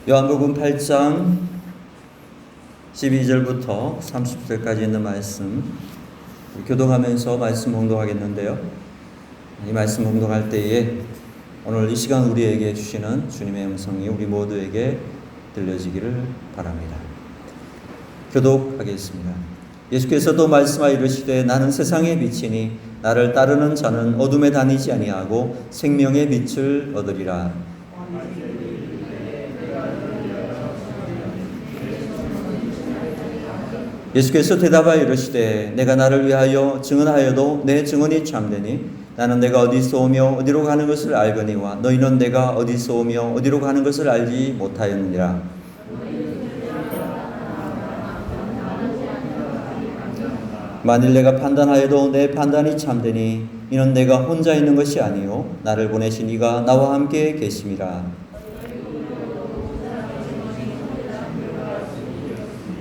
요한복음 8장 12절부터 30절까지 있는 말씀 교독하면서 말씀 봉독하겠는데요. 이 말씀 봉독할 때에 오늘 이 시간 우리에게 주시는 주님의 음성이 우리 모두에게 들려지기를 바랍니다. 교독하겠습니다. 예수께서 또 말씀하여 이르시되 나는 세상의 빛이니 나를 따르는 자는 어둠에 다니지 아니하고 생명의 빛을 얻으리라. 예수께서 대답하여 이르시되 내가 나를 위하여 증언하여도 내 증언이 참되니 나는 내가 어디서 오며 어디로 가는 것을 알거니와 너희는 내가 어디서 오며 어디로 가는 것을 알지 못하였느니라. 만일 내가 판단하여도 내 판단이 참되니 이는 내가 혼자 있는 것이 아니요 나를 보내신 이가 나와 함께 계심이라.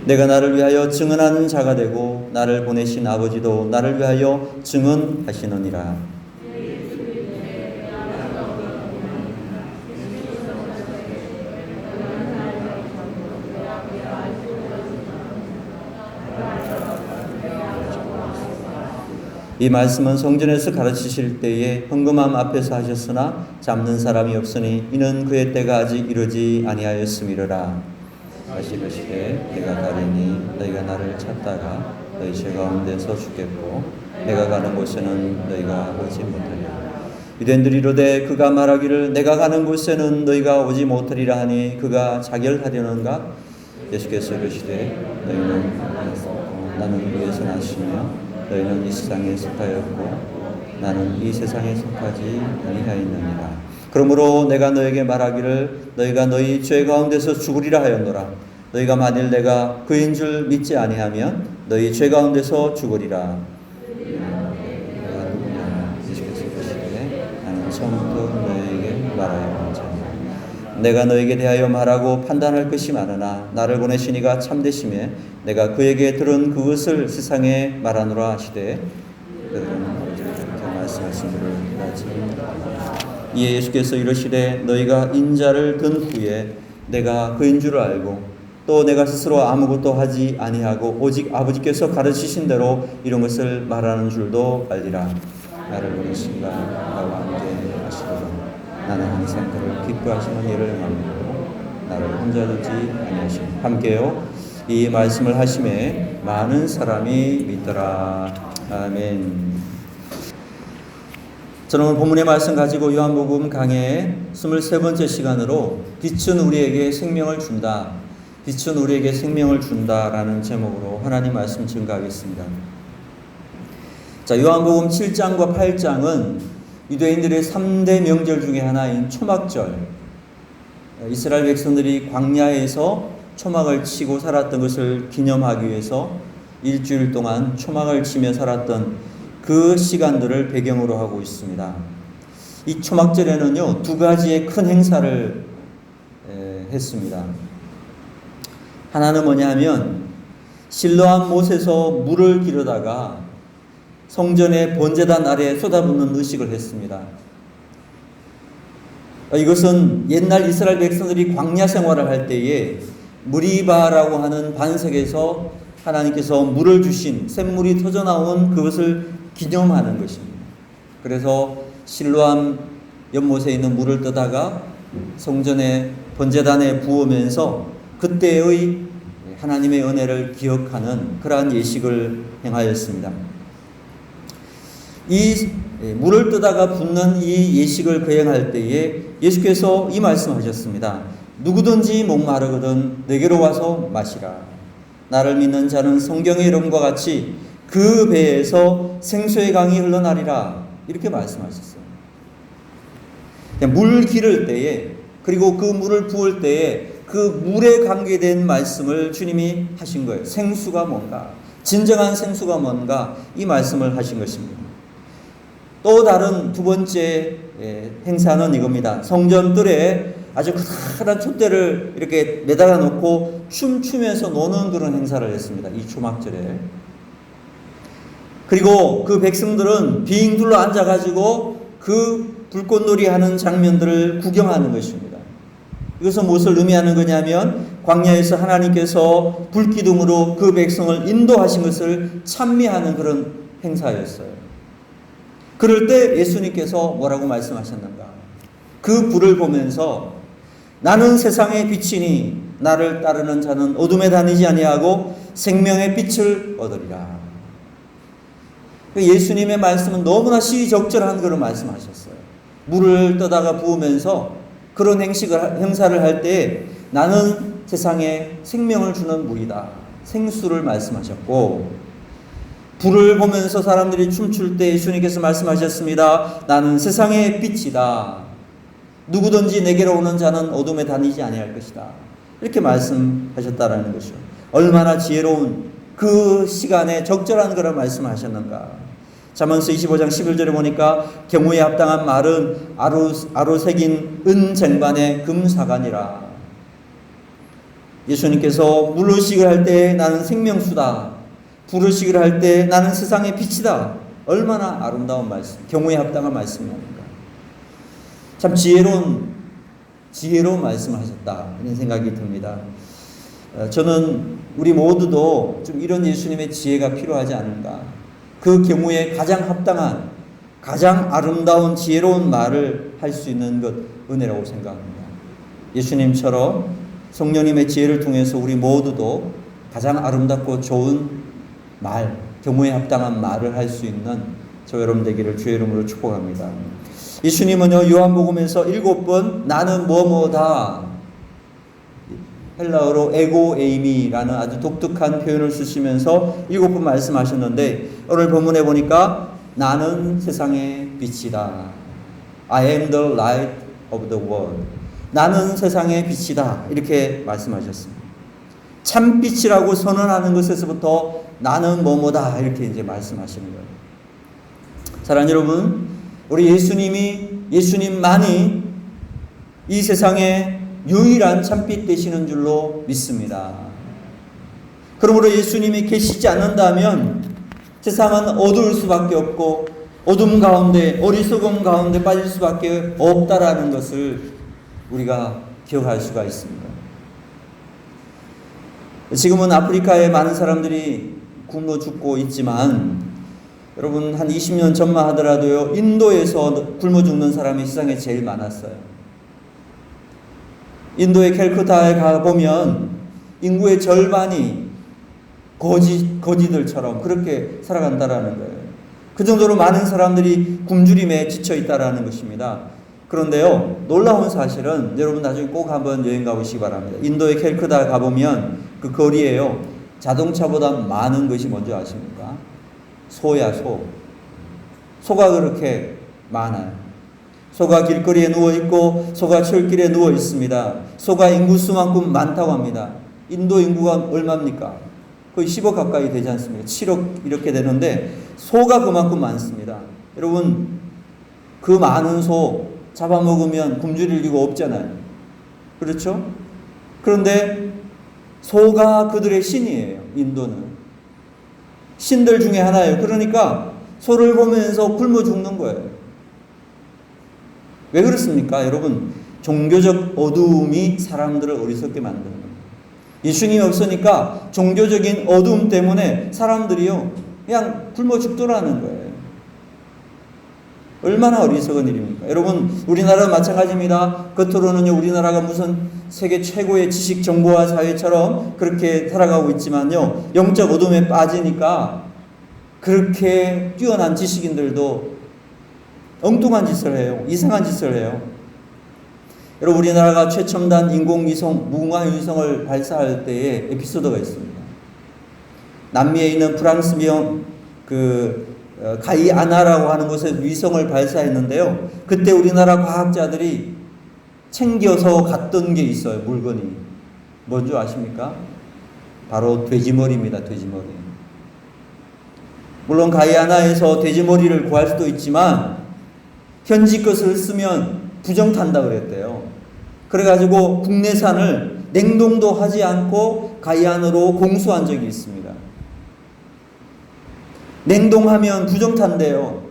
내가 나를 위하여 증언하는 자가 되고 나를 보내신 아버지도 나를 위하여 증언하시느니라. 이 말씀은 성전에서 가르치실 때에 헌금함 앞에서 하셨으나 잡는 사람이 없으니 이는 그의 때가 아직 이르지 아니하였음이로라. 다시 이르시되 내가 가리니 너희가 나를 찾다가 너희 죄 가운데서 죽겠고 내가 가는 곳에는 너희가 오지 못하리라. 유대인들이 이르되 그가 말하기를 내가 가는 곳에는 너희가 오지 못하리라 하니 그가 자결하려는가? 예수께서 이르시되 너희는 나는 위에서 났으며 너희는 이 세상에 속하였고 나는 이 세상에 속하지 아니하였느니라. 그러므로 내가 너에게 말하기를 너희가 너희 죄 가운데서 죽으리라 하였노라. 너희가 만일 내가 그인 줄 믿지 아니하면 너희 죄 가운데서 죽으리라. 내가 누구냐? 예수께서 이르시되 나는 처음부터 너희에게 말하여 온 자니라. 내가 너에게 대하여 말하고 판단할 것이 많으나 나를 보내신 이가 참되심에 내가 그에게 들은 그것을 세상에 말하노라 하시되 그들은 그렇게 말씀하신 줄을 알지 못하노라. 이에 예수께서 이르시되 너희가 인자를 든 후에 내가 그인 줄을 알고 또 내가 스스로 아무것도 하지 아니하고 오직 아버지께서 가르치신 대로 이런 것을 말하는 줄도 알리라. 나를 보내신가 나와 함께 하시리라. 나는 항상 그를 기뻐하시는 일을 행하고 나를 혼자 두지 아니하시니 함께요 이 말씀을 하심에 많은 사람이 믿더라. 아멘. 저는 오늘 본문의 말씀 가지고 요한복음 강해의 23번째 시간으로 빛은 우리에게 생명을 준다. 빛은 우리에게 생명을 준다라는 제목으로 하나님 말씀 증거하겠습니다. 자, 요한복음 7장과 8장은 유대인들의 3대 명절 중에 하나인 초막절. 이스라엘 백성들이 광야에서 초막을 치고 살았던 것을 기념하기 위해서 일주일 동안 초막을 치며 살았던 그 시간들을 배경으로 하고 있습니다. 이 초막절에는요, 두 가지의 큰 행사를 했습니다. 하나는 뭐냐 하면 실로암 못에서 물을 기르다가 성전의 번제단 아래에 쏟아붓는 의식을 했습니다. 이것은 옛날 이스라엘 백성들이 광야 생활을 할 때에 무리바라고 하는 반석에서 하나님께서 물을 주신 샘물이 터져나온 그것을 기념하는 것입니다. 그래서 실로암 연못에 있는 물을 떠다가 성전의 번제단에 부으면서 그때의 하나님의 은혜를 기억하는 그러한 예식을 행하였습니다. 이 물을 뜨다가 붓는 이 예식을 거행할 때에 예수께서 이 말씀하셨습니다. 누구든지 목마르거든 내게로 와서 마시라. 나를 믿는 자는 성경의 이름과 같이 그 배에서 생수의 강이 흘러나리라. 이렇게 말씀하셨어요. 물 기를 때에 그리고 그 물을 부을 때에 그 물에 관계된 말씀을 주님이 하신 거예요. 생수가 뭔가, 진정한 생수가 뭔가 이 말씀을 하신 것입니다. 또 다른 두 번째 행사는 이겁니다. 성전 뜰에 아주 커다란 촛대를 이렇게 매달아 놓고 춤추면서 노는 그런 행사를 했습니다. 이 초막절에. 그리고 그 백성들은 빙 둘러 앉아가지고 그 불꽃놀이 하는 장면들을 구경하는 것입니다. 이것은 무엇을 의미하는 거냐면 광야에서 하나님께서 불기둥으로 그 백성을 인도하신 것을 찬미하는 그런 행사였어요. 그럴 때 예수님께서 뭐라고 말씀하셨는가? 그 불을 보면서 나는 세상의 빛이니 나를 따르는 자는 어둠에 다니지 아니하고 생명의 빛을 얻으리라. 예수님의 말씀은 너무나 시의적절한 그런 말씀하셨어요. 물을 떠다가 부으면서 그런 행사를 할 때 나는 세상에 생명을 주는 물이다. 생수를 말씀하셨고, 불을 보면서 사람들이 춤출 때 예수님께서 말씀하셨습니다. 나는 세상의 빛이다. 누구든지 내게로 오는 자는 어둠에 다니지 아니할 것이다. 이렇게 말씀하셨다라는 것이죠. 얼마나 지혜로운 그 시간에 적절한 그런 말씀하셨는가. 잠언서 25장 11절에 보니까 경우에 합당한 말은 아로 새긴 은 쟁반의 금사관이라. 예수님께서 물의식을 할 때 나는 생명수다. 불의식을 할 때 나는 세상의 빛이다. 얼마나 아름다운 말씀, 경우에 합당한 말씀이 아닌가. 참 지혜로운 말씀을 하셨다 이런 생각이 듭니다. 저는 우리 모두도 좀 이런 예수님의 지혜가 필요하지 않은가. 그 경우에 가장 합당한, 가장 아름다운 지혜로운 말을 할 수 있는 것 은혜라고 생각합니다. 예수님처럼 성령님의 지혜를 통해서 우리 모두도 가장 아름답고 좋은 말, 경우에 합당한 말을 할 수 있는 저 여러분 되기를 주의 이름으로 축복합니다. 예수님은요, 요한복음에서 7번 나는 뭐뭐다, 헬라어로 에고 에이미라는 아주 독특한 표현을 쓰시면서 7번 말씀하셨는데, 오늘 본문에 보니까 나는 세상의 빛이다. I am the light of the world. 나는 세상의 빛이다. 이렇게 말씀하셨습니다. 참빛이라고 선언하는 것에서부터 나는 뭐뭐다. 이렇게 이제 말씀하시는 거예요. 사랑하는 여러분, 우리 예수님만이 이 세상에 유일한 참빛 되시는 줄로 믿습니다. 그러므로 예수님이 계시지 않는다면 세상은 어두울 수밖에 없고 어둠 가운데, 어리석음 가운데 빠질 수밖에 없다라는 것을 우리가 기억할 수가 있습니다. 지금은 아프리카에 많은 사람들이 굶어 죽고 있지만, 여러분 한 20년 전만 하더라도요, 인도에서 굶어 죽는 사람이 세상에 제일 많았어요. 인도의 캘커타에 가보면 인구의 절반이 거지들처럼 그렇게 살아간다라는 거예요. 그 정도로 많은 사람들이 굶주림에 지쳐 있다라는 것입니다. 그런데요, 놀라운 사실은 여러분 나중에 꼭 한번 여행 가보시기 바랍니다. 인도의 캘커타 가보면 그 거리에요, 자동차보다 많은 것이 뭔지 아십니까? 소야, 소. 소가 그렇게 많아요. 소가 길거리에 누워있고 소가 철길에 누워있습니다. 소가 인구수만큼 많다고 합니다. 인도 인구가 얼마입니까? 거의 10억 가까이 되지 않습니까? 7억 이렇게 되는데 소가 그만큼 많습니다. 여러분, 그 많은 소 잡아먹으면 굶주릴 이유가 없잖아요. 그렇죠? 그런데 소가 그들의 신이에요. 인도는 신들 중에 하나예요. 그러니까 소를 보면서 굶어 죽는 거예요. 왜 그렇습니까? 여러분, 종교적 어두움이 사람들을 어리석게 만드는 거예요. 예수님이 없으니까 종교적인 어두움 때문에 사람들이요, 그냥 굶어 죽더라는 거예요. 얼마나 어리석은 일입니까? 여러분, 우리나라도 마찬가지입니다. 겉으로는요, 우리나라가 무슨 세계 최고의 지식 정보화 사회처럼 그렇게 살아가고 있지만요, 영적 어둠에 빠지니까 그렇게 뛰어난 지식인들도 엉뚱한 짓을 해요. 이상한 짓을 해요. 여러분, 우리나라가 최첨단 인공위성, 무궁화위성을 발사할 때의 에피소드가 있습니다. 남미에 있는 프랑스명 가이아나라고 하는 곳에 위성을 발사했는데요. 그때 우리나라 과학자들이 챙겨서 갔던 게 있어요. 물건이. 뭔지 아십니까? 바로 돼지머리입니다. 돼지머리. 물론 가이아나에서 돼지머리를 구할 수도 있지만 현지 것을 쓰면 부정탄다 그랬대요. 그래가지고 국내산을 냉동도 하지 않고 가이안으로 공수한 적이 있습니다. 냉동하면 부정탄대요.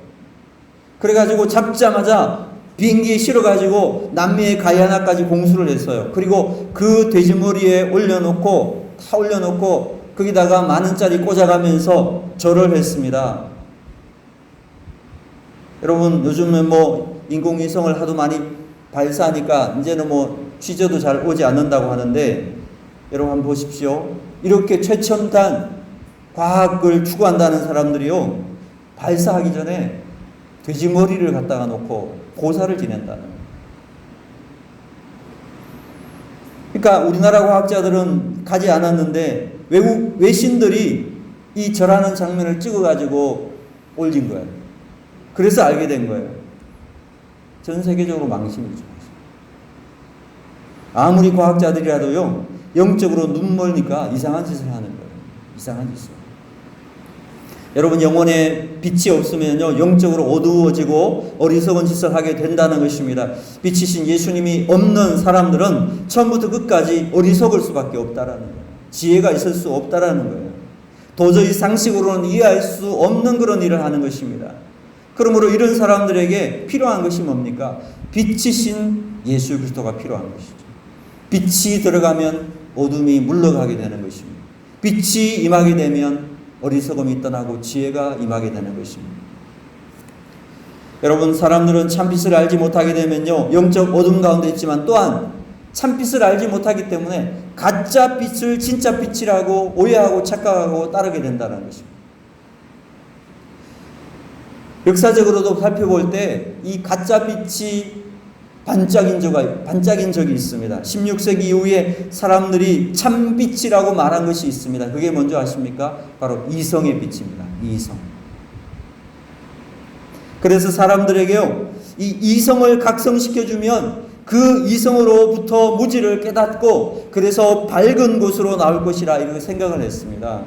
그래가지고 잡자마자 비행기에 실어가지고 남미의 가이아나까지 공수를 했어요. 그리고 그 돼지머리에 올려놓고 다 올려놓고 거기다가 10,000원짜리 꽂아가면서 절을 했습니다. 여러분 요즘은 뭐 인공위성을 하도 많이 발사하니까 이제는 뭐 취재도 잘 오지 않는다고 하는데 여러분 한번 보십시오. 이렇게 최첨단 과학을 추구한다는 사람들이요 발사하기 전에 돼지머리를 갖다가 놓고 고사를 지낸다는 거예요. 그러니까 우리나라 과학자들은 가지 않았는데 외국 외신들이 이 절하는 장면을 찍어가지고 올린 거예요. 그래서 알게 된 거예요. 전 세계적으로 망신이죠. 아무리 과학자들이라도요 영적으로 눈 멀니까 이상한 짓을 하는 거예요. 이상한 짓을. 여러분 영혼에 빛이 없으면요 영적으로 어두워지고 어리석은 짓을 하게 된다는 것입니다. 빛이신 예수님이 없는 사람들은 처음부터 끝까지 어리석을 수밖에 없다라는 거예요. 지혜가 있을 수 없다라는 거예요. 도저히 상식으로는 이해할 수 없는 그런 일을 하는 것입니다. 그러므로 이런 사람들에게 필요한 것이 뭡니까? 빛이신 예수 그리스도가 필요한 것이죠. 빛이 들어가면 어둠이 물러가게 되는 것입니다. 빛이 임하게 되면 어리석음이 떠나고 지혜가 임하게 되는 것입니다. 여러분 사람들은 참빛을 알지 못하게 되면요 영적 어둠 가운데 있지만 또한 참빛을 알지 못하기 때문에 가짜 빛을 진짜 빛이라고 오해하고 착각하고 따르게 된다는 것입니다. 역사적으로도 살펴볼 때 이 가짜 빛이 반짝인 적이 있습니다. 16세기 이후에 사람들이 참빛이라고 말한 것이 있습니다. 그게 뭔지 아십니까? 바로 이성의 빛입니다. 이성. 그래서 사람들에게요, 이 이성을 각성시켜주면 그 이성으로부터 무지를 깨닫고 그래서 밝은 곳으로 나올 것이라 이렇게 생각을 했습니다.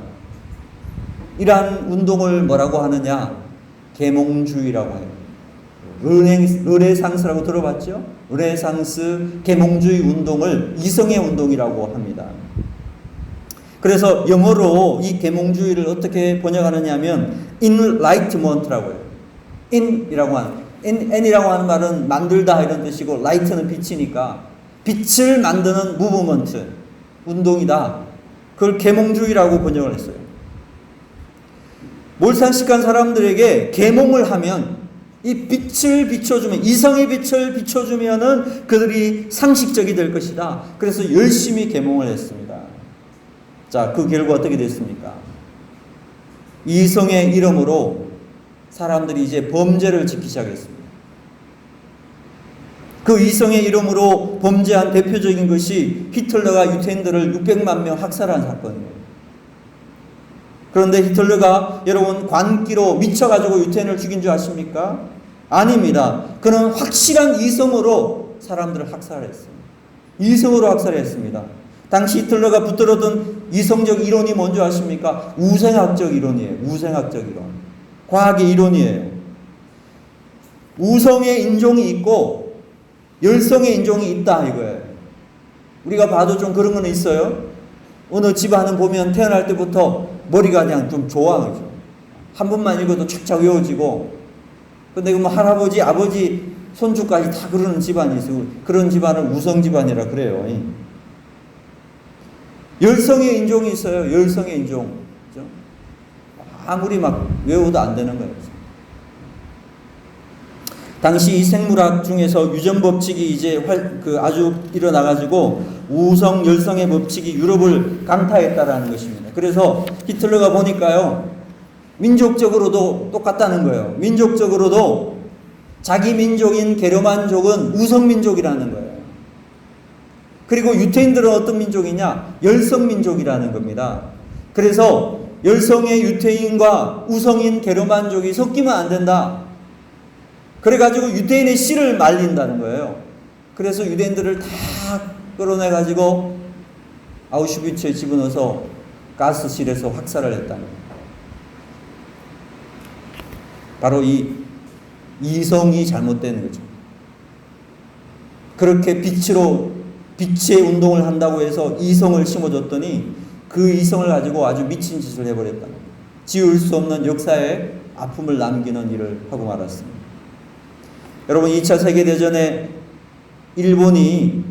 이러한 운동을 뭐라고 하느냐? 계몽주의라고 해요. 르네상스라고 들어봤죠? 르네상스 계몽주의 운동을 이성의 운동이라고 합니다. 그래서 영어로 이 계몽주의를 어떻게 번역하느냐 하면 enlightenment라고 해요. N이라고 하는 말은 만들다 이런 뜻이고 light는 빛이니까 빛을 만드는 무브먼트, 운동이다. 그걸 계몽주의라고 번역을 했어요. 몰상식한 사람들에게 계몽을 하면 이 빛을 비춰주면, 이성의 빛을 비춰주면은 그들이 상식적이 될 것이다. 그래서 열심히 계몽을 했습니다. 자, 그 결과 어떻게 됐습니까? 이성의 이름으로 사람들이 이제 범죄를 짓기 시작했습니다. 그 이성의 이름으로 범죄한 대표적인 것이 히틀러가 유태인들을 600만 명 학살한 사건이에요. 그런데 히틀러가 여러분 관기로 미쳐가지고 유태인을 죽인 줄 아십니까? 아닙니다. 그는 확실한 이성으로 사람들을 학살했습니다. 이성으로 학살했습니다. 당시 히틀러가 붙들었던 이성적 이론이 뭔지 아십니까? 우생학적 이론이에요. 우생학적 이론. 과학의 이론이에요. 우성의 인종이 있고 열성의 인종이 있다 이거예요. 우리가 봐도 좀 그런 건 있어요. 어느 집안은 보면 태어날 때부터 머리가 그냥 좀 좋아. 한 번만 읽어도 착착 외워지고. 근데 뭐 할아버지, 아버지, 손주까지 다 그러는 집안이 있어요. 그런 집안을 우성 집안이라 그래요. 열성의 인종이 있어요. 열성의 인종. 그렇죠? 아무리 막 외워도 안 되는 거예요. 당시 이 생물학 중에서 유전 법칙이 이제 아주 일어나가지고 우성, 열성의 법칙이 유럽을 강타했다라는 것입니다. 그래서 히틀러가 보니까요, 민족적으로도 똑같다는 거예요. 민족적으로도 자기 민족인 게르만족은 우성민족이라는 거예요. 그리고 유태인들은 어떤 민족이냐? 열성민족이라는 겁니다. 그래서 열성의 유태인과 우성인 게르만족이 섞이면 안 된다. 그래가지고 유대인의 씨를 말린다는 거예요. 그래서 유대인들을 다 끌어내가지고 아우슈비츠에 집어넣어서 가스실에서 확살을 했다는 거예요. 바로 이 이성이 잘못된 거죠. 그렇게 빛의 운동을 한다고 해서 이성을 심어줬더니 그 이성을 가지고 아주 미친 짓을 해버렸다는 거예요. 지울 수 없는 역사의 아픔을 남기는 일을 하고 말았습니다. 여러분 2차 세계대전에 일본이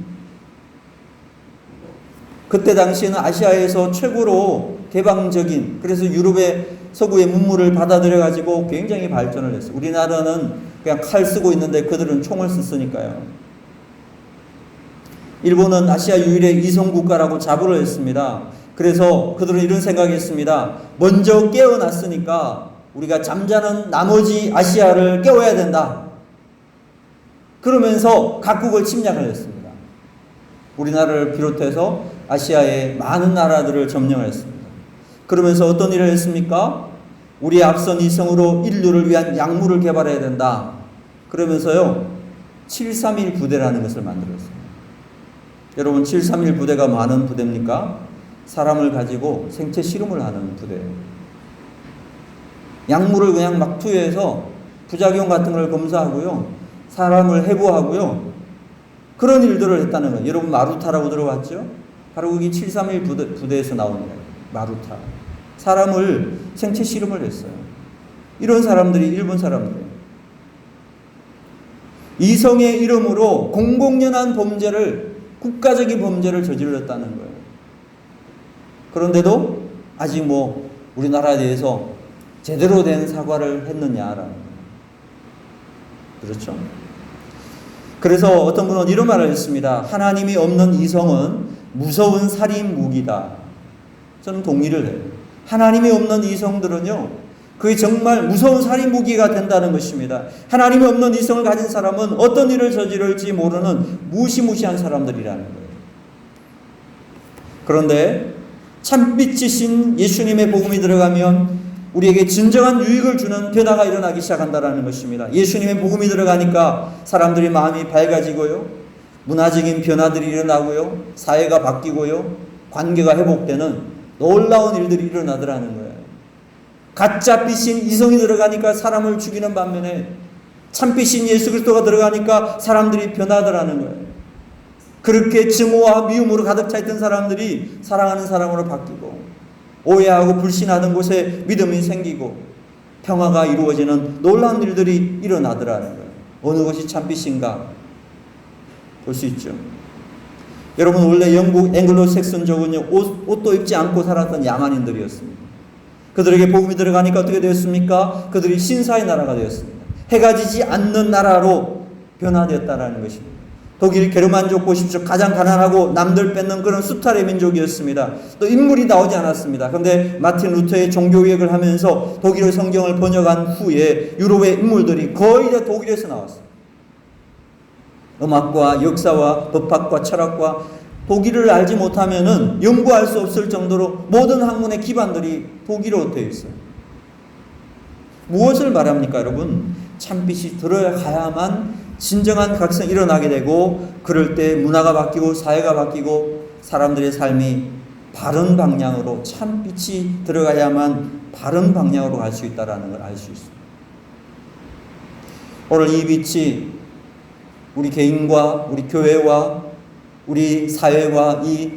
그때 당시에는 아시아에서 최고로 개방적인, 그래서 유럽의 서구의 문물을 받아들여 가지고 굉장히 발전을 했어요. 우리나라는 그냥 칼 쓰고 있는데 그들은 총을 썼으니까요. 일본은 아시아 유일의 이성국가라고 자부를 했습니다. 그래서 그들은 이런 생각했습니다. 먼저 깨어났으니까 우리가 잠자는 나머지 아시아를 깨워야 된다. 그러면서 각국을 침략을 했습니다. 우리나라를 비롯해서 아시아의 많은 나라들을 점령했습니다. 그러면서 어떤 일을 했습니까? 우리의 앞선 이성으로 인류를 위한 약물을 개발해야 된다. 그러면서요 731 부대라는 것을 만들었습니다. 여러분 731 부대가 많은 부대입니까? 사람을 가지고 생체 실험을 하는 부대예요. 약물을 그냥 막 투여해서 부작용 같은 걸 검사하고요, 사람을 해부하고요, 그런 일들을 했다는 거예요. 여러분 마루타라고 들어봤죠? 바로 그게 731 부대에서 나오는 거예요. 마루타. 사람을 생체 실험을 했어요. 이런 사람들이 일본 사람들이에요. 이성의 이름으로 공공연한 범죄를, 국가적인 범죄를 저질렀다는 거예요. 그런데도 아직 우리나라에 대해서 제대로 된 사과를 했느냐라는 거예요. 그렇죠? 그래서 어떤 분은 이런 말을 했습니다. 하나님이 없는 이성은 무서운 살인 무기다. 저는 동의를 해요. 하나님이 없는 이성들은요, 그게 정말 무서운 살인 무기가 된다는 것입니다. 하나님이 없는 이성을 가진 사람은 어떤 일을 저지를지 모르는 무시무시한 사람들이라는 거예요. 그런데 참빛이신 예수님의 복음이 들어가면 우리에게 진정한 유익을 주는 변화가 일어나기 시작한다는 것입니다. 예수님의 복음이 들어가니까 사람들이 마음이 밝아지고요, 문화적인 변화들이 일어나고요, 사회가 바뀌고요, 관계가 회복되는 놀라운 일들이 일어나더라는 거예요. 가짜 빛인 이성이 들어가니까 사람을 죽이는 반면에 참빛인 예수 그리스도가 들어가니까 사람들이 변하더라는 거예요. 그렇게 증오와 미움으로 가득 차 있던 사람들이 사랑하는 사람으로 바뀌고, 오해하고 불신하던 곳에 믿음이 생기고 평화가 이루어지는 놀라운 일들이 일어나더라는 거예요. 어느 것이 참빛인가 볼 수 있죠. 여러분 원래 영국 앵글로색슨족은요 옷도 입지 않고 살았던 야만인들이었습니다. 그들에게 복음이 들어가니까 어떻게 되었습니까? 그들이 신사의 나라가 되었습니다. 해가 지지 않는 나라로 변화되었다는 것입니다. 독일 게르만족 보십시오. 가장 가난하고 남들 뺏는 그런 수탈의 민족이었습니다. 또 인물이 나오지 않았습니다. 그런데 마틴 루터의 종교개혁을 하면서 독일어 성경을 번역한 후에 유럽의 인물들이 거의 다 독일에서 나왔어요. 음악과 역사와 법학과 철학과 독일을 알지 못하면은 연구할 수 없을 정도로 모든 학문의 기반들이 독일어로 되어 있어요. 무엇을 말합니까, 여러분? 참빛이 들어가야만 진정한 각성이 일어나게 되고, 그럴 때 문화가 바뀌고 사회가 바뀌고 사람들의 삶이 바른 방향으로, 참빛이 들어가야만 바른 방향으로 갈 수 있다는 걸 알 수 있습니다. 오늘 이 빛이 우리 개인과 우리 교회와 우리 사회와 이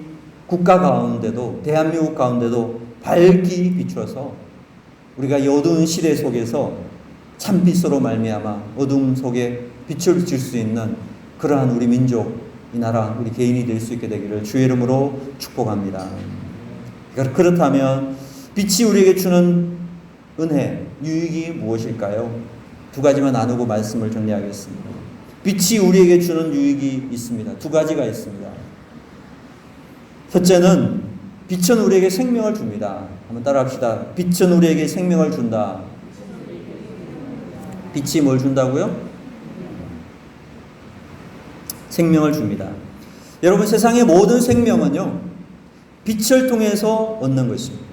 국가 가운데도, 대한민국 가운데도 밝게 비춰서 우리가 이 어두운 시대 속에서 참빛으로 말미암아 어둠 속에 빛을 줄 수 있는 그러한 우리 민족, 이 나라, 우리 개인이 될 수 있게 되기를 주의 이름으로 축복합니다. 그렇다면 빛이 우리에게 주는 은혜, 유익이 무엇일까요? 두 가지만 나누고 말씀을 정리하겠습니다. 빛이 우리에게 주는 유익이 있습니다. 두 가지가 있습니다. 첫째는 빛은 우리에게 생명을 줍니다. 한번 따라합시다. 빛은 우리에게 생명을 준다. 빛이 뭘 준다고요? 생명을 줍니다. 여러분 세상의 모든 생명은요, 빛을 통해서 얻는 것입니다.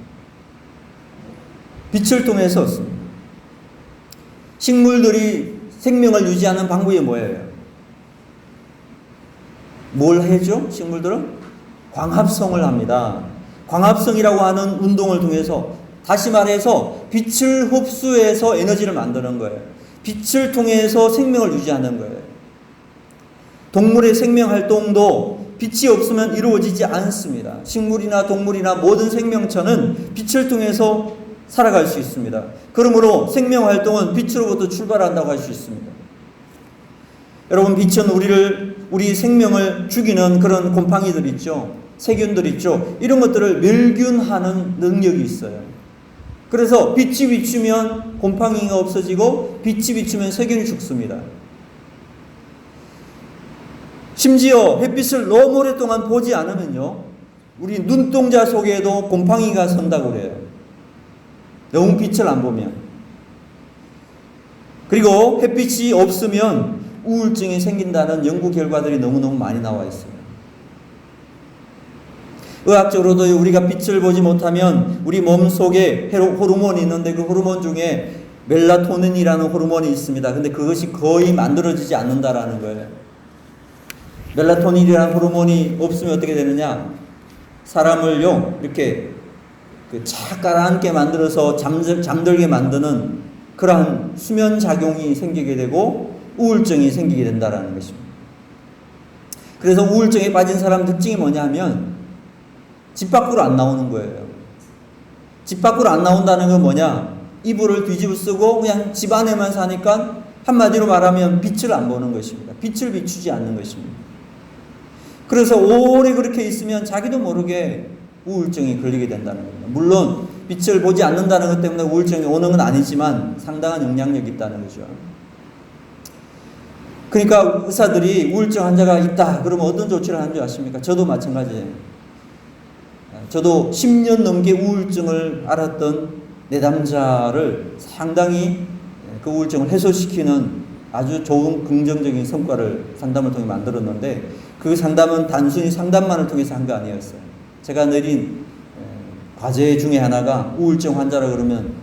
빛을 통해서 얻습니다. 식물들이 생명을 유지하는 방법이 뭐예요? 뭘 해죠? 식물들은 광합성을 합니다. 광합성이라고 하는 운동을 통해서, 다시 말해서 빛을 흡수해서 에너지를 만드는 거예요. 빛을 통해서 생명을 유지하는 거예요. 동물의 생명 활동도 빛이 없으면 이루어지지 않습니다. 식물이나 동물이나 모든 생명체는 빛을 통해서 살아갈 수 있습니다. 그러므로 생명 활동은 빛으로부터 출발한다고 할 수 있습니다. 여러분, 빛은 우리 생명을 죽이는 그런 곰팡이들 있죠. 세균들 있죠. 이런 것들을 멸균하는 능력이 있어요. 그래서 빛이 비추면 곰팡이가 없어지고 빛이 비추면 세균이 죽습니다. 심지어 햇빛을 너무 오랫동안 보지 않으면요, 우리 눈동자 속에도 곰팡이가 선다고 그래요. 너무 빛을 안 보면. 그리고 햇빛이 없으면 우울증이 생긴다는 연구 결과들이 너무너무 많이 나와 있어요. 의학적으로도 우리가 빛을 보지 못하면 우리 몸속에 호르몬이 있는데 그 호르몬 중에 멜라토닌이라는 호르몬이 있습니다. 근데 그것이 거의 만들어지지 않는다라는 거예요. 멜라토닌이라는 호르몬이 없으면 어떻게 되느냐? 사람을요, 이렇게 착 가라앉게 만들어서 잠들게 만드는 그러한 수면 작용이 생기게 되고 우울증이 생기게 된다라는 것입니다. 그래서 우울증에 빠진 사람 특징이 뭐냐면 집 밖으로 안 나오는 거예요. 집 밖으로 안 나온다는 건 뭐냐? 이불을 뒤집어 쓰고 그냥 집 안에만 사니까 한마디로 말하면 빛을 안 보는 것입니다. 빛을 비추지 않는 것입니다. 그래서 오래 그렇게 있으면 자기도 모르게 우울증이 걸리게 된다는 겁니다. 물론 빛을 보지 않는다는 것 때문에 우울증이 오는 건 아니지만 상당한 영향력이 있다는 거죠. 그러니까 의사들이 우울증 환자가 있다 그러면 어떤 조치를 하는 줄 아십니까? 저도 마찬가지예요. 저도 10년 넘게 우울증을 앓았던 내담자를 상당히 그 우울증을 해소시키는 아주 좋은 긍정적인 성과를 상담을 통해 만들었는데, 그 상담은 단순히 상담만을 통해서 한 거 아니었어요. 제가 내린 과제 중에 하나가 우울증 환자라 그러면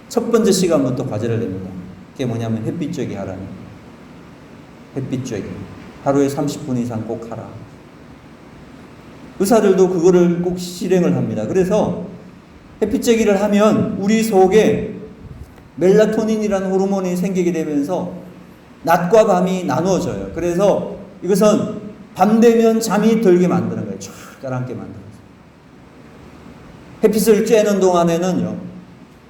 첫 번째 시간부터 과제를 냅니다. 그게 뭐냐면 햇빛 쬐기 하라는 거예요. 햇빛 쬐기. 하루에 30분 이상 꼭 하라. 의사들도 그거를 꼭 실행을 합니다. 그래서 햇빛 쬐기를 하면 우리 속에 멜라토닌이라는 호르몬이 생기게 되면서 낮과 밤이 나누어져요. 그래서 이것은 밤 되면 잠이 들게 만드는 거예요. 쫙 가라앉게 만들어서. 햇빛을 쬐는 동안에는요,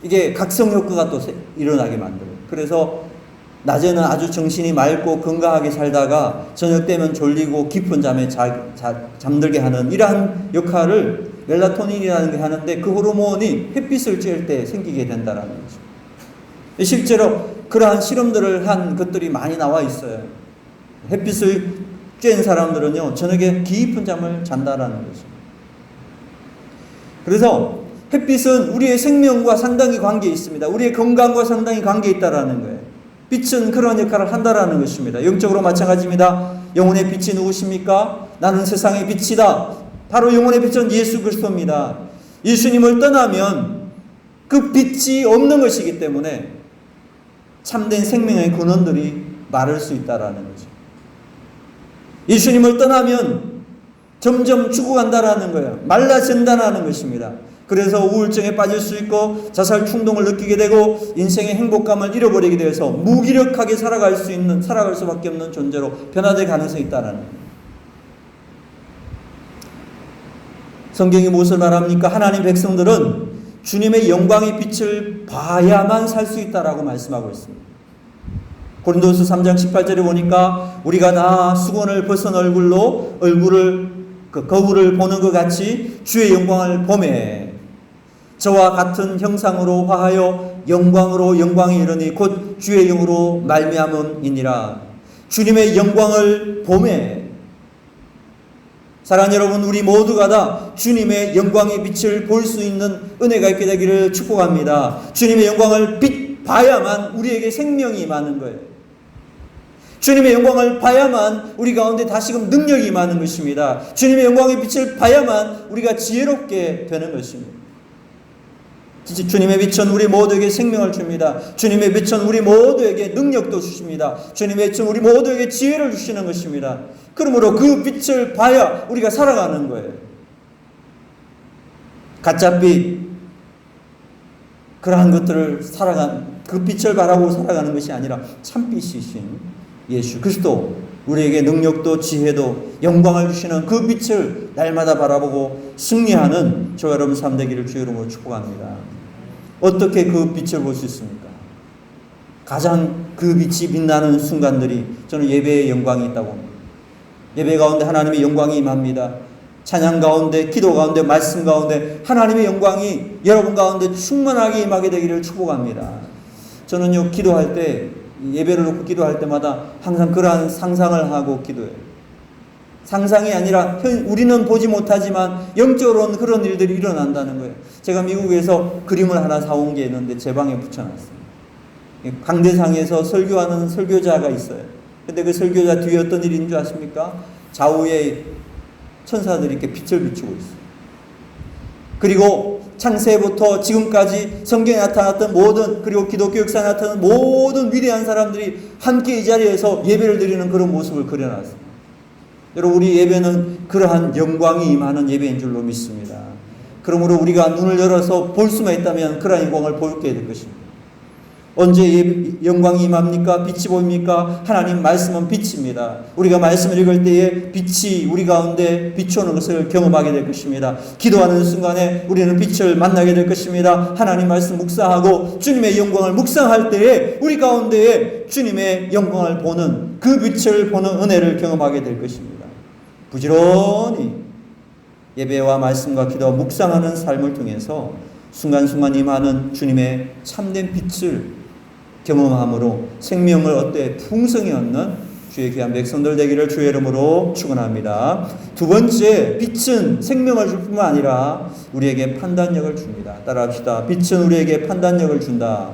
이게 각성 효과가 또 일어나게 만들어요. 그래서 낮에는 아주 정신이 맑고 건강하게 살다가 저녁 되면 졸리고 깊은 잠에 잠들게 하는 이러한 역할을 멜라토닌이라는 게 하는데, 그 호르몬이 햇빛을 쬐일 때 생기게 된다는 거죠. 실제로 그러한 실험들을 한 것들이 많이 나와 있어요. 햇빛을 쬐는 사람들은요, 저녁에 깊은 잠을 잔다라는 거죠. 그래서 햇빛은 우리의 생명과 상당히 관계 있습니다. 우리의 건강과 상당히 관계 있다라는 거예요. 빛은 그런 역할을 한다라는 것입니다. 영적으로 마찬가지입니다. 영혼의 빛이 누구십니까? 나는 세상의 빛이다. 바로 영혼의 빛은 예수 그리스도입니다. 예수님을 떠나면 그 빛이 없는 것이기 때문에 참된 생명의 근원들이 마를 수 있다라는 거죠. 예수님을 떠나면 점점 죽어간다라는 거예요. 말라진다라는 것입니다. 그래서 우울증에 빠질 수 있고 자살 충동을 느끼게 되고 인생의 행복감을 잃어버리게 되어서 무기력하게 살아갈 수밖에 없는 존재로 변화될 가능성이 있다는 거예요. 성경이 무엇을 말합니까? 하나님 백성들은 주님의 영광의 빛을 봐야만 살 수 있다라고 말씀하고 있습니다. 고린도서 3장 18절에 보니까 우리가 다 수건을 벗은 얼굴로 거울을 보는 것 같이 주의 영광을 보매 저와 같은 형상으로 화하여 영광으로 영광이 이르니 곧 주의 영으로 말미암음이니라. 주님의 영광을 보매. 사랑하는 여러분, 우리 모두가 다 주님의 영광의 빛을 볼 수 있는 은혜가 있게 되기를 축복합니다. 주님의 영광을 봐야만 우리에게 생명이 임하는 거예요. 주님의 영광을 봐야만 우리 가운데 다시금 능력이 임하는 것입니다. 주님의 영광의 빛을 봐야만 우리가 지혜롭게 되는 것입니다. 주님의 빛은 우리 모두에게 생명을 줍니다. 주님의 빛은 우리 모두에게 능력도 주십니다. 주님의 빛은 우리 모두에게 지혜를 주시는 것입니다. 그러므로 그 빛을 봐야 우리가 살아가는 거예요. 가짜빛, 그러한 것들을 그 빛을 바라보고 살아가는 것이 아니라 참빛이신 예수 그리스도, 우리에게 능력도 지혜도 영광을 주시는 그 빛을 날마다 바라보고 승리하는 저와 여러분 삶 되기를 주의 이름으로 축복합니다. 어떻게 그 빛을 볼 수 있습니까? 가장 그 빛이 빛나는 순간들이 저는 예배의 영광이 있다고 봅니다. 예배 가운데 하나님의 영광이 임합니다. 찬양 가운데, 기도 가운데, 말씀 가운데 하나님의 영광이 여러분 가운데 충만하게 임하게 되기를 축복합니다. 저는요, 기도할 때, 예배를 놓고 기도할 때마다 항상 그러한 상상을 하고 기도해요. 상상이 아니라 우리는 보지 못하지만 영적으로는 그런 일들이 일어난다는 거예요. 제가 미국에서 그림을 하나 사온 게 있는데 제 방에 붙여놨어요. 강대상에서 설교하는 설교자가 있어요. 근데 그 설교자 뒤에 어떤 일이 있는 줄 아십니까? 좌우에 천사들이 이렇게 빛을 비추고 있어요. 그리고 창세부터 지금까지 성경에 나타났던 모든, 그리고 기독교 역사에 나타난 모든 위대한 사람들이 함께 이 자리에서 예배를 드리는 그런 모습을 그려놨습니다. 여러분, 우리 예배는 그러한 영광이 임하는 예배인 줄로 믿습니다. 그러므로 우리가 눈을 열어서 볼 수만 있다면 그러한 영광을 보게 될 것입니다. 언제 영광이 임합니까? 빛이 보입니까? 하나님 말씀은 빛입니다. 우리가 말씀을 읽을 때에 빛이 우리 가운데 비추는 것을 경험하게 될 것입니다. 기도하는 순간에 우리는 빛을 만나게 될 것입니다. 하나님 말씀 묵상하고 주님의 영광을 묵상할 때에 우리 가운데에 주님의 영광을 보는, 그 빛을 보는 은혜를 경험하게 될 것입니다. 부지런히 예배와 말씀과 기도와 묵상하는 삶을 통해서 순간순간 임하는 주님의 참된 빛을 경험함으로 생명을 얻되 풍성히 얻는 주의 귀한 백성들 되기를 주의 이름으로 축원합니다. 두 번째, 빛은 생명을 줄 뿐만 아니라 우리에게 판단력을 줍니다. 따라합시다. 빛은 우리에게 판단력을 준다.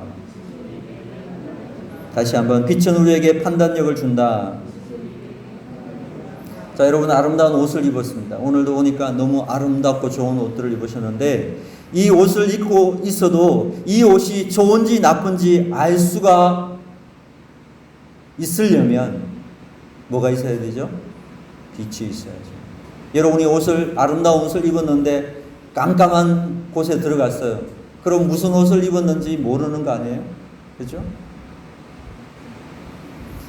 다시 한번, 빛은 우리에게 판단력을 준다. 자, 여러분, 아름다운 옷을 입었습니다. 오늘도 오니까 너무 아름답고 좋은 옷들을 입으셨는데, 이 옷을 입고 있어도 이 옷이 좋은지 나쁜지 알 수가 있으려면 뭐가 있어야 되죠? 빛이 있어야죠. 여러분이 아름다운 옷을 입었는데 깜깜한 곳에 들어갔어요. 그럼 무슨 옷을 입었는지 모르는 거 아니에요? 그렇죠?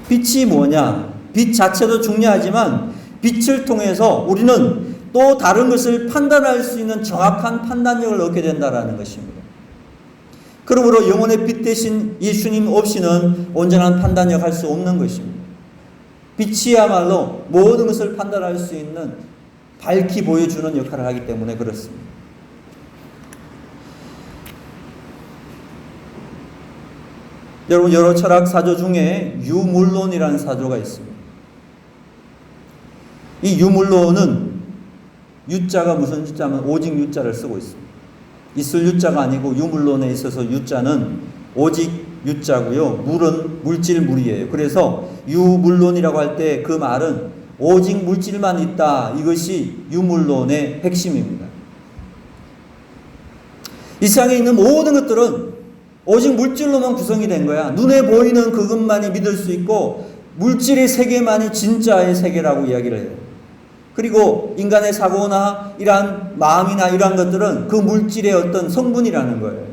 빛이 뭐냐? 빛 자체도 중요하지만 빛을 통해서 우리는 또 다른 것을 판단할 수 있는 정확한 판단력을 얻게 된다는 것입니다. 그러므로 영혼의 빛 대신 예수님 없이는 온전한 판단력 할 수 없는 것입니다. 빛이야말로 모든 것을 판단할 수 있는, 밝히 보여주는 역할을 하기 때문에 그렇습니다. 여러분, 여러 철학 사조 중에 유물론이라는 사조가 있습니다. 이 유물론은 유자가 무슨 유자면 오직 유자를 쓰고 있습니다. 있을 유자가 아니고 유물론에 있어서 유자는 오직 유자고요. 물은 물질 물이에요. 그래서 유물론이라고 할 때 그 말은 오직 물질만 있다. 이것이 유물론의 핵심입니다. 이 세상에 있는 모든 것들은 오직 물질로만 구성이 된 거야. 눈에 보이는 그것만이 믿을 수 있고 물질의 세계만이 진짜의 세계라고 이야기를 해요. 그리고 인간의 사고나 이러한 마음이나 이러한 것들은 그 물질의 어떤 성분이라는 거예요.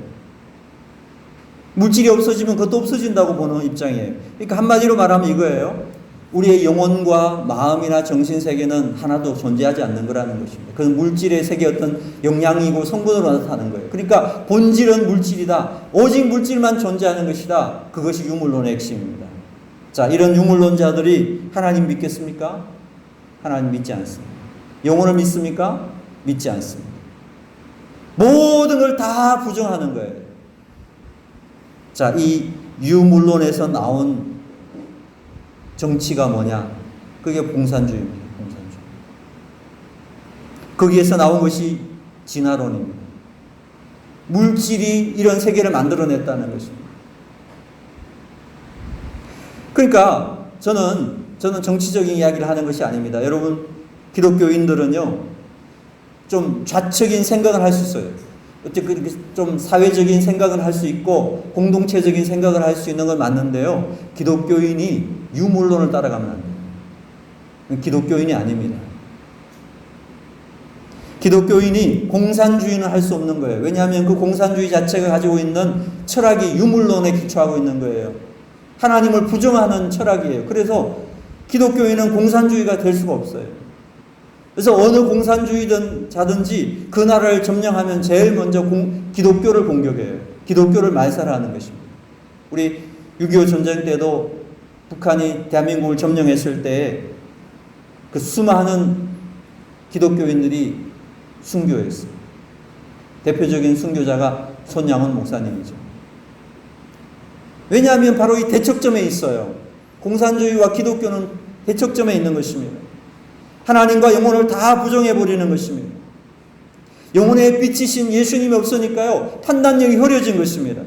물질이 없어지면 그것도 없어진다고 보는 입장이에요. 그러니까 한마디로 말하면 이거예요. 우리의 영혼과 마음이나 정신세계는 하나도 존재하지 않는 거라는 것입니다. 그건 물질의 세계 어떤 영향이고 성분으로 나타나는 거예요. 그러니까 본질은 물질이다. 오직 물질만 존재하는 것이다. 그것이 유물론의 핵심입니다. 자, 이런 유물론자들이 하나님 믿겠습니까? 하나님 믿지 않습니다. 영혼을 믿습니까? 믿지 않습니다. 모든 걸 다 부정하는 거예요. 자, 이 유물론에서 나온 정치가 뭐냐? 그게 공산주의입니다. 공산주의. 거기에서 나온 것이 진화론입니다. 물질이 이런 세계를 만들어냈다는 것입니다. 그러니까 저는 정치적인 이야기를 하는 것이 아닙니다. 여러분, 기독교인들은요, 좀 좌측인 생각을 할 수 있어요. 어쨌든 좀 사회적인 생각을 할 수 있고 공동체적인 생각을 할 수 있는 건 맞는데요. 기독교인이 유물론을 따라가면 안 돼요. 기독교인이 아닙니다. 기독교인이 공산주의는 할 수 없는 거예요. 왜냐하면 그 공산주의 자체가 가지고 있는 철학이 유물론에 기초하고 있는 거예요. 하나님을 부정하는 철학이에요. 그래서 기독교인은 공산주의가 될 수가 없어요. 그래서 어느 공산주의자든지 그 나라를 점령하면 제일 먼저 기독교를 공격해요. 기독교를 말살하는 것입니다. 우리 6.25 전쟁 때도 북한이 대한민국을 점령했을 때에 그 수많은 기독교인들이 순교했어요. 대표적인 순교자가 손양원 목사님이죠. 왜냐하면 바로 이 대척점에 있어요. 공산주의와 기독교는 대척점에 있는 것입니다. 하나님과 영혼을 다 부정해버리는 것입니다. 영혼의 빛이신 예수님이 없으니까요, 판단력이 흐려진 것입니다.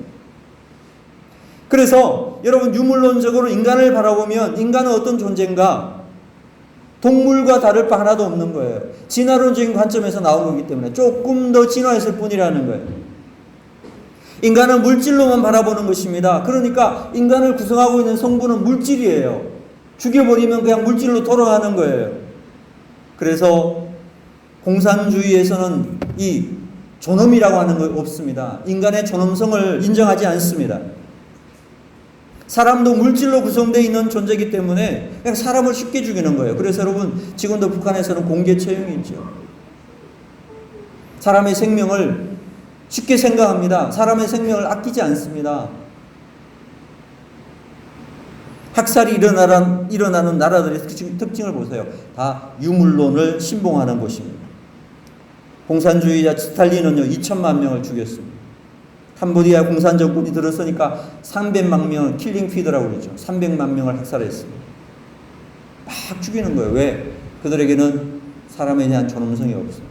그래서 여러분, 유물론적으로 인간을 바라보면 인간은 어떤 존재인가? 동물과 다를 바 하나도 없는 거예요. 진화론적인 관점에서 나온 거기 때문에 조금 더 진화했을 뿐이라는 거예요. 인간은 물질로만 바라보는 것입니다. 그러니까 인간을 구성하고 있는 성분은 물질이에요. 죽여버리면 그냥 물질로 돌아가는 거예요. 그래서 공산주의에서는 이 존엄이라고 하는 거 없습니다. 인간의 존엄성을 인정하지 않습니다. 사람도 물질로 구성되어 있는 존재이기 때문에 그냥 사람을 쉽게 죽이는 거예요. 그래서 여러분, 지금도 북한에서는 공개 처형이 있죠. 사람의 생명을 쉽게 생각합니다. 사람의 생명을 아끼지 않습니다. 학살이 일어나는 나라들의 특징을 보세요. 다 유물론을 신봉하는 곳입니다. 공산주의자 스탈린은요, 2천만 명을 죽였습니다. 캄보디아 공산 정권이 들었으니까 300만 명을 킬링 피드라고 그러죠. 300만 명을 학살했습니다. 막 죽이는 거예요. 왜? 그들에게는 사람에 대한 존엄성이 없어요.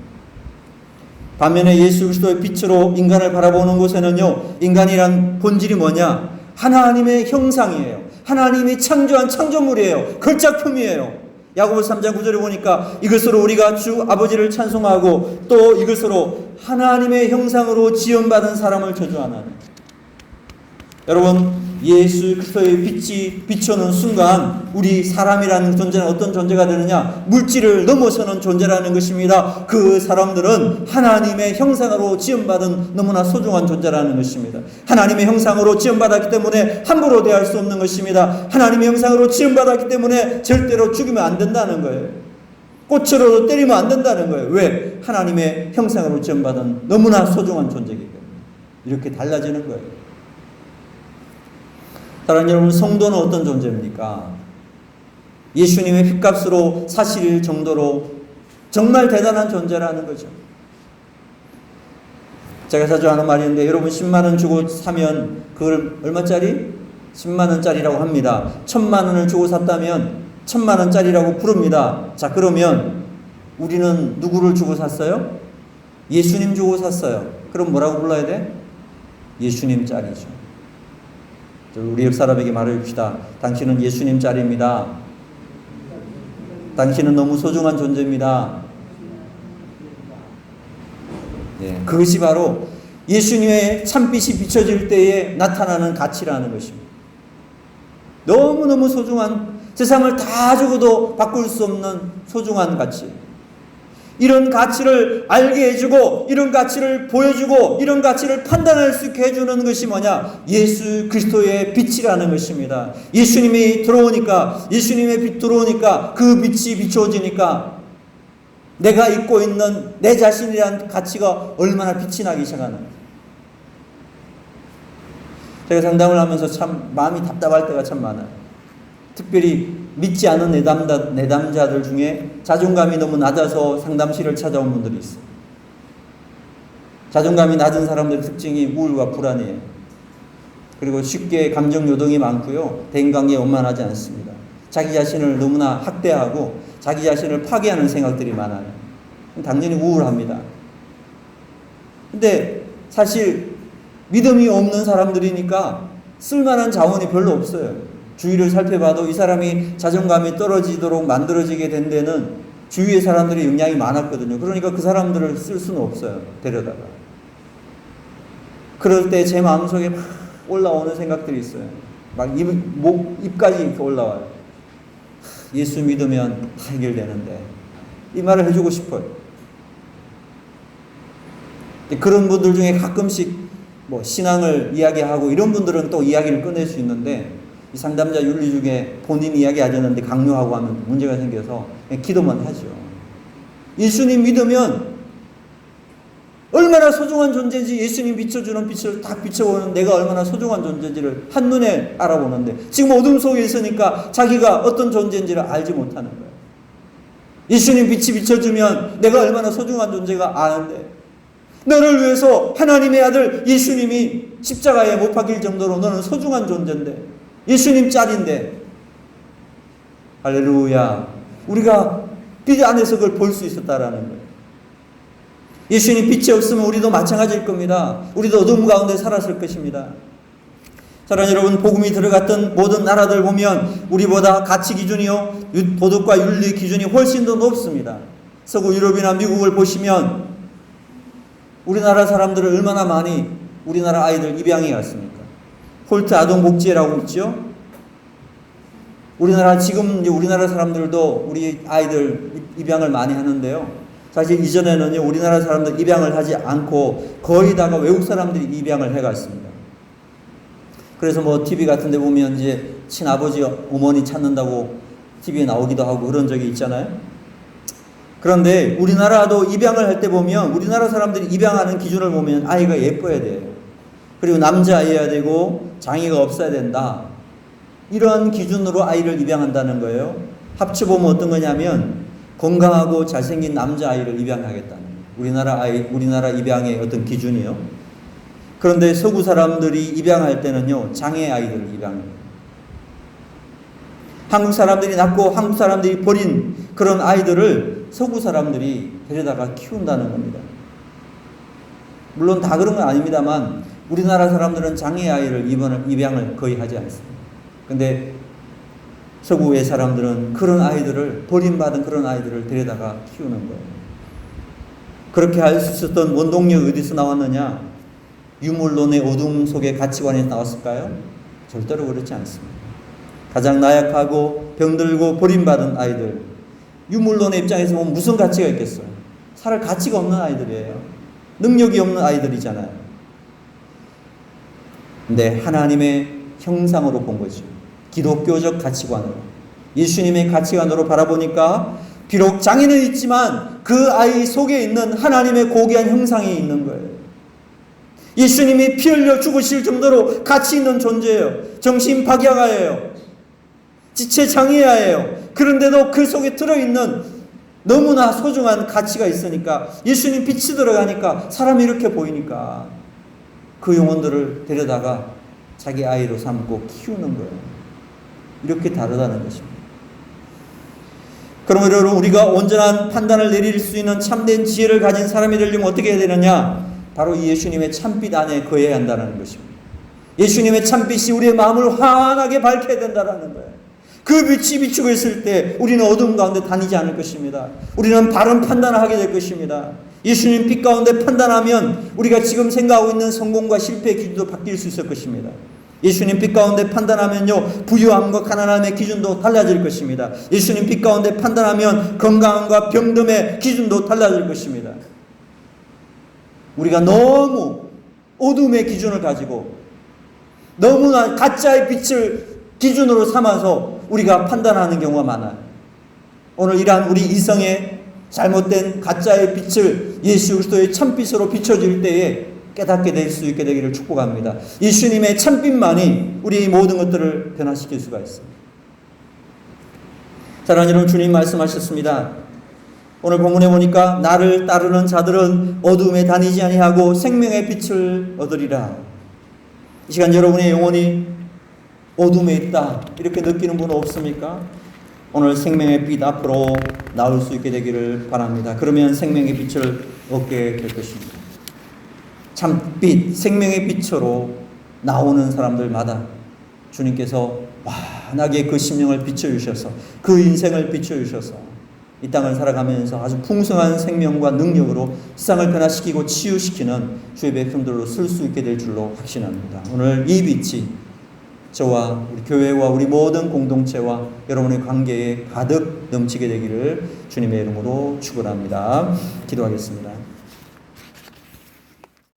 반면에 예수 그리스도의 빛으로 인간을 바라보는 곳에는요, 인간이란 본질이 뭐냐? 하나님의 형상이에요. 하나님이 창조한 창조물이에요. 걸작품이에요. 야고보서 3장 9절에 보니까 이것으로 우리가 주 아버지를 찬송하고 또 이것으로 하나님의 형상으로 지음받은 사람을 저주하나니. 여러분, 예수 그리스도의 빛이 비춰오는 순간 우리 사람이라는 존재는 어떤 존재가 되느냐? 물질을 넘어서는 존재라는 것입니다. 그 사람들은 하나님의 형상으로 지음받은 너무나 소중한 존재라는 것입니다. 하나님의 형상으로 지음받았기 때문에 함부로 대할 수 없는 것입니다. 하나님의 형상으로 지음받았기 때문에 절대로 죽이면 안 된다는 거예요. 꽃으로도 때리면 안 된다는 거예요. 왜? 하나님의 형상으로 지음받은 너무나 소중한 존재이기 때문에. 이렇게 달라지는 거예요. 사랑하는 여러분, 성도는 어떤 존재입니까? 예수님의 핏값으로 사실 정도로 정말 대단한 존재라는 거죠. 제가 자주 하는 말인데, 여러분 10만 원 주고 사면 그걸 얼마짜리? 10만 원짜리라고 합니다. 1000만 원을 주고 샀다면 1000만 원짜리라고 부릅니다. 자, 그러면 우리는 누구를 주고 샀어요? 예수님 주고 샀어요. 그럼 뭐라고 불러야 돼? 예수님 짤이죠. 우리 옆 사람에게 말해줍시다. 당신은 예수님 짤입니다. 당신은 너무 소중한 존재입니다. 예, 그것이 바로 예수님의 참빛이 비춰질 때에 나타나는 가치라는 것입니다. 너무너무 소중한, 세상을 다 주고도 바꿀 수 없는 소중한 가치. 이런 가치를 알게 해주고, 이런 가치를 보여주고, 이런 가치를 판단할 수 있게 해주는 것이 뭐냐? 예수 그리스도의 빛이라는 것입니다. 예수님이 들어오니까, 예수님의 빛 들어오니까, 그 빛이 비추어지니까 내가 입고 있는 내 자신이란 가치가 얼마나 빛이 나기 시작하는. 제가 상담을 하면서 참 마음이 답답할 때가 참 많아요. 특별히 믿지 않은 내담자들 중에 자존감이 너무 낮아서 상담실을 찾아온 분들이 있어요. 자존감이 낮은 사람들의 특징이 우울과 불안이에요. 그리고 쉽게 감정 요동이 많고요. 대인관계에 원만하지 않습니다. 자기 자신을 너무나 학대하고 자기 자신을 파괴하는 생각들이 많아요. 당연히 우울합니다. 근데 사실 믿음이 없는 사람들이니까 쓸만한 자원이 별로 없어요. 주위를 살펴봐도 이 사람이 자존감이 떨어지도록 만들어지게 된 데는 주위의 사람들의 영향이 많았거든요. 그러니까 그 사람들을 쓸 수는 없어요. 데려다가. 그럴 때 제 마음속에 막 올라오는 생각들이 있어요. 막 입까지 이렇게 올라와요. 예수 믿으면 다 해결되는데. 이 말을 해주고 싶어요. 그런 분들 중에 가끔씩 신앙을 이야기하고 이런 분들은 또 이야기를 꺼낼 수 있는데, 이 상담자 윤리 중에 본인 이야기 하셨는데 강요하고 하면 문제가 생겨서 그냥 기도만 하죠. 예수님 믿으면 얼마나 소중한 존재인지 예수님 비춰주는 빛을 딱 비춰보는 내가 얼마나 소중한 존재인지를 한눈에 알아보는데 지금 어둠 속에 있으니까 자기가 어떤 존재인지를 알지 못하는 거예요. 예수님 빛이 비춰주면 내가 얼마나 소중한 존재가 아는데 너를 위해서 하나님의 아들 예수님이 십자가에 못 박힐 정도로 너는 소중한 존재인데 예수님 짤인데 할렐루야. 우리가 빛 안에서 그걸 볼 수 있었다라는 거예요. 예수님 빛이 없으면 우리도 마찬가지일 겁니다. 우리도 어둠 가운데 살았을 것입니다. 사랑하는 여러분, 복음이 들어갔던 모든 나라들 보면 우리보다 가치 기준이요 도덕과 윤리 기준이 훨씬 더 높습니다. 서구 유럽이나 미국을 보시면 우리나라 사람들을 얼마나 많이 우리나라 아이들 입양해 갔습니까? 홀트 아동복지회라고 있죠. 우리나라 사람들도 우리 아이들 입양을 많이 하는데요. 사실 이전에는요, 우리나라 사람들 입양을 하지 않고 거의 다가 외국 사람들이 입양을 해갔습니다. 그래서 뭐 TV 같은 데 보면 이제 친아버지, 어머니 찾는다고 TV에 나오기도 하고 그런 적이 있잖아요. 그런데 우리나라도 입양을 할 때 보면 우리나라 사람들이 입양하는 기준을 보면 아이가 예뻐야 돼요. 그리고 남자아이여야 되고 장애가 없어야 된다. 이런 기준으로 아이를 입양한다는 거예요. 합쳐보면 어떤 거냐면 건강하고 잘생긴 남자아이를 입양하겠다는 거예요. 우리나라 입양의 어떤 기준이요. 그런데 서구 사람들이 입양할 때는요, 장애아이들을 입양해요. 한국 사람들이 낳고 한국 사람들이 버린 그런 아이들을 서구 사람들이 데려다가 키운다는 겁니다. 물론 다 그런 건 아닙니다만 우리나라 사람들은 장애아이를 입양을 거의 하지 않습니다. 근데 서구의 사람들은 그런 아이들을, 버림받은 그런 아이들을 데려다가 키우는 거예요. 그렇게 할 수 있었던 원동력이 어디서 나왔느냐? 유물론의 어둠 속의 가치관에서 나왔을까요? 절대로 그렇지 않습니다. 가장 나약하고 병들고 버림받은 아이들, 유물론의 입장에서 보면 무슨 가치가 있겠어요? 살 가치가 없는 아이들이에요. 능력이 없는 아이들이잖아요. 근데 하나님의 형상으로 본 거죠. 기독교적 가치관으로, 예수님의 가치관으로 바라보니까 비록 장애는 있지만 그 아이 속에 있는 하나님의 고귀한 형상이 있는 거예요. 예수님이 피 흘려 죽으실 정도로 가치 있는 존재예요. 정신박약아예요. 지체장애아예요. 그런데도 그 속에 들어있는 너무나 소중한 가치가 있으니까 예수님 빛이 들어가니까 사람이 이렇게 보이니까 그 영혼들을 데려다가 자기 아이로 삼고 키우는 거예요. 이렇게 다르다는 것입니다. 그러므로 여러분, 우리가 온전한 판단을 내릴 수 있는 참된 지혜를 가진 사람이 되려면 어떻게 해야 되느냐? 바로 이 예수님의 참빛 안에 거해야 한다는 것입니다. 예수님의 참빛이 우리의 마음을 환하게 밝혀야 된다는 거예요. 그 빛이 비추고 있을 때 우리는 어둠 가운데 다니지 않을 것입니다. 우리는 바른 판단을 하게 될 것입니다. 예수님 빛 가운데 판단하면 우리가 지금 생각하고 있는 성공과 실패의 기준도 바뀔 수 있을 것입니다. 예수님 빛 가운데 판단하면요, 부유함과 가난함의 기준도 달라질 것입니다. 예수님 빛 가운데 판단하면 건강함과 병듦의 기준도 달라질 것입니다. 우리가 너무 어둠의 기준을 가지고 너무나 가짜의 빛을 기준으로 삼아서 우리가 판단하는 경우가 많아요. 오늘 이러한 우리 이성의 잘못된 가짜의 빛을 예수 그리스도의 참빛으로 비춰질 때에 깨닫게 될 수 있게 되기를 축복합니다. 예수님의 참빛만이 우리의 모든 것들을 변화시킬 수가 있습니다. 사랑하는 여러분, 주님 말씀하셨습니다. 오늘 본문에 보니까 나를 따르는 자들은 어둠에 다니지 아니하고 생명의 빛을 얻으리라. 이 시간 여러분의 영혼이 어둠에 있다 이렇게 느끼는 분 없습니까? 오늘 생명의 빛 앞으로 나올 수 있게 되기를 바랍니다. 그러면 생명의 빛을 얻게 될 것입니다. 참빛, 생명의 빛으로 나오는 사람들마다 주님께서 환하게 그 심령을 비춰주셔서 그 인생을 비춰주셔서 이 땅을 살아가면서 아주 풍성한 생명과 능력으로 세상을 변화시키고 치유시키는 주의 백성들로 쓸 수 있게 될 줄로 확신합니다. 오늘 이 빛이 저와 우리 교회와 우리 모든 공동체와 여러분의 관계에 가득 넘치게 되기를 주님의 이름으로 축원합니다. 기도하겠습니다.